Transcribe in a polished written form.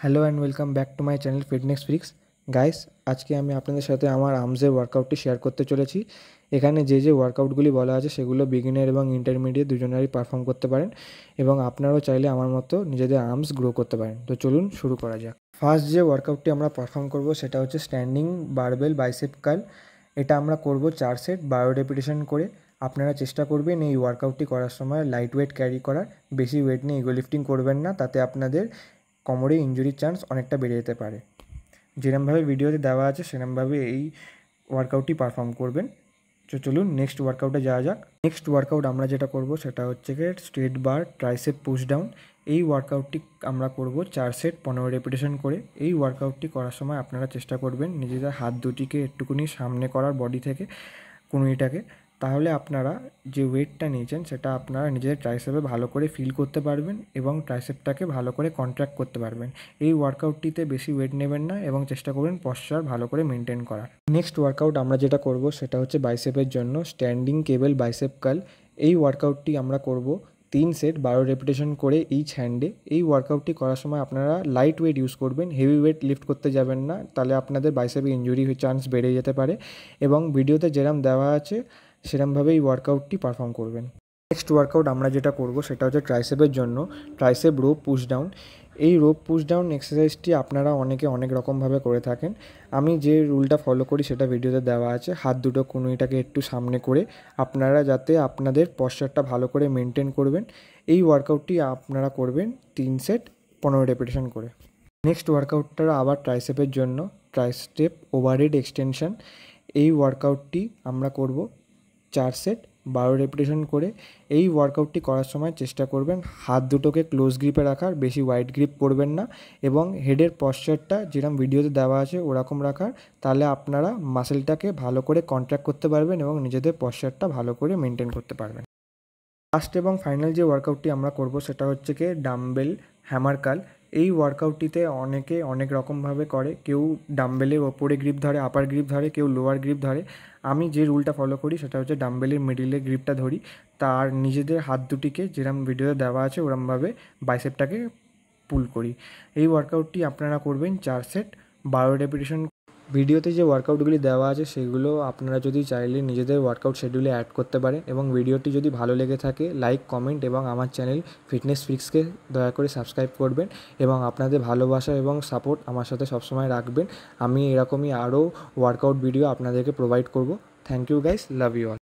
Hello and welcome back to my channel fitness freaks. Guys, আজকে আমি আপনাদের সাথে আমার আর্মসের ওয়ার্কআউটটি শেয়ার করতে চলেছি। এখানে যে ওয়ার্কআউটগুলি বলা আছে সেগুলো বিগিনার এবং ইন্টারমিডিয়েট দুজনেরই পারফর্ম করতে পারেন এবং আপনারাও চাইলে আমার মতো নিজেদের আর্মস গ্রো করতে পারেন। তো চলুন শুরু করা যাক। ফার্স্ট যে ওয়ার্কআউটটি আমরা পারফর্ম করব সেটা হচ্ছে স্ট্যান্ডিং বারবেল বাইসেপ কার্ল। এটা আমরা করব 4 সেট 12 রেপিটেশন করে। আপনারা চেষ্টা করবেন এই ওয়ার্কআউটটি করার সময় লাইট ওয়েট ক্যারি করার, বেশি ওয়েট নিয়ে ইগো লিফটিং করবেন না, তাতে আপনাদের কোমরে ইনজুরির চান্স অনেকটা বেড়ে যেতে পারে। যেরমভাবে ভিডিওতে দেওয়া আছে সেরমভাবে এই ওয়ার্কআউটটি পারফর্ম করবেন। তো চলুন নেক্সট ওয়ার্কআউটে যাওয়া যাক। নেক্সট ওয়ার্কআউট আমরা যেটা করব সেটা হচ্ছে গিয়ে স্ট্রেট বার ট্রাইসেপ পুশ ডাউন। এই ওয়ার্কআউটটি আমরা করব 4 সেট 15 রেপিটেশন করে। এই ওয়ার্কআউটটি করার সময় আপনারা চেষ্টা করবেন নিজেদের হাত দুটিকে একটুকুনি সামনে করার বডি থেকে কনুইটাকে, তাহলে আপনারা যে ওয়েটটা নিয়েছেন সেটা আপনারা নিজেদের ট্রাইসেপে ভালো করে ফিল করতে পারবেন এবং ট্রাইসেপটাকে ভালো করে কন্ট্র্যাক্ট করতে পারবেন। এই ওয়ার্কআউটটিতে বেশি ওয়েট নেবেন না এবং চেষ্টা করবেন পশ্চার ভালো করে মেনটেন করার। নেক্সট ওয়ার্কআউট আমরা যেটা করব সেটা হচ্ছে বাইসেপের জন্য স্ট্যান্ডিং কেবল বাইসেপ কার্ল। এই ওয়ার্কআউটটি আমরা করব 3 সেট 12 রেপিটেশন করে ইচ হ্যান্ডে। এই ওয়ার্কআউটটি করার সময় আপনারা লাইট ওয়েট ইউজ করবেন, হেভি ওয়েট লিফট করতে যাবেন না, তাহলে আপনাদের বাইসেপে ইনজুরি চান্স বেড়ে যেতে পারে এবং ভিডিওতে যেরকম দেওয়া আছে সেরমভাবে এই ওয়ার্কআউটটি পারফর্ম করবেন। নেক্সট ওয়ার্কআউট আমরা যেটা করব সেটা হচ্ছে ট্রাইসেপের জন্য ট্রাইসেপ রোপ পুশ ডাউন। এই রোপ পুশ ডাউন এক্সারসাইজটি আপনারা অনেকে অনেক রকমভাবে করে থাকেন। আমি যে রুলটা ফলো করি সেটা ভিডিওতে দেওয়া আছে। হাত দুটো কনুইটাকে একটু সামনে করে আপনারা যাতে আপনাদের পশ্চারটা ভালো করে মেনটেন করবেন। এই ওয়ার্কআউটটি আপনারা করবেন 3 সেট 15 রেপিটেশন করে। নেক্সট ওয়ার্কআউটটা আবার ট্রাইসেপের জন্য ট্রাইসেপ ওভারহেড এক্সটেনশন। এই ওয়ার্কআউটটি আমরা করব 4 সেট 12 রেপিটেশন করে। এই ওয়ার্কআউটটি করার সময় চেষ্টা করবেন হাত দুটোকে ক্লোজ গ্রিপে রাখার, বেশি ওয়াইড গ্রিপ করবেন না এবং হেডের পশ্চারটা যেরকম ভিডিওতে দেওয়া আছে ওরকম রাখার, তাহলে আপনারা মাসেলটাকে ভালো করে কন্ট্র্যাক্ট করতে পারবেন এবং নিজেদের পশ্চারটা ভালো করে মেনটেন করতে পারবেন। লাস্ট এবং ফাইনাল যে ওয়ার্কআউটটি আমরা করব সেটা হচ্ছে কি ডাম্বেল হ্যামার কার্ল। এই ওয়ার্কআউটটিতে অনেকে অনেক রকমভাবে করে, কেউ ডাম্বেলের ওপরে গ্রিপ ধরে, আপার গ্রিপ ধরে, কেউ লোয়ার গ্রিপ ধরে। আমি যে রুলটা ফলো করি সেটা হচ্ছে ডাম্বেলের মিডিলে গ্রিপটা ধরি, তার নিজেদের হাত দুটিকে যেরকম ভিডিওতে দেওয়া আছে ওরমভাবে বাইসেপটাকে পুল করি। এই ওয়ার্কআউটটি আপনারা করবেন 4 সেট 12 রেপিটেশন। ভিডিওতে যে ওয়ার্কআউটগুলি দেওয়া আছে সেগুলো আপনারা যদি চাইলে নিজেদের ওয়ার্কআউট শিডিউলে অ্যাড করতে পারেন এবং ভিডিওটি যদি ভালো লেগে থাকে লাইক, কমেন্ট এবং আমার চ্যানেল ফিটনেস ফ্রিক্সকে দয়া করে সাবস্ক্রাইব করবেন এবং আপনাদের ভালোবাসা এবং সাপোর্ট আমার সাথে সবসময় রাখবেন। আমি এরকমই আরও ওয়ার্কআউট ভিডিও আপনাদেরকে প্রোভাইড করব। Thank you guys, love you all.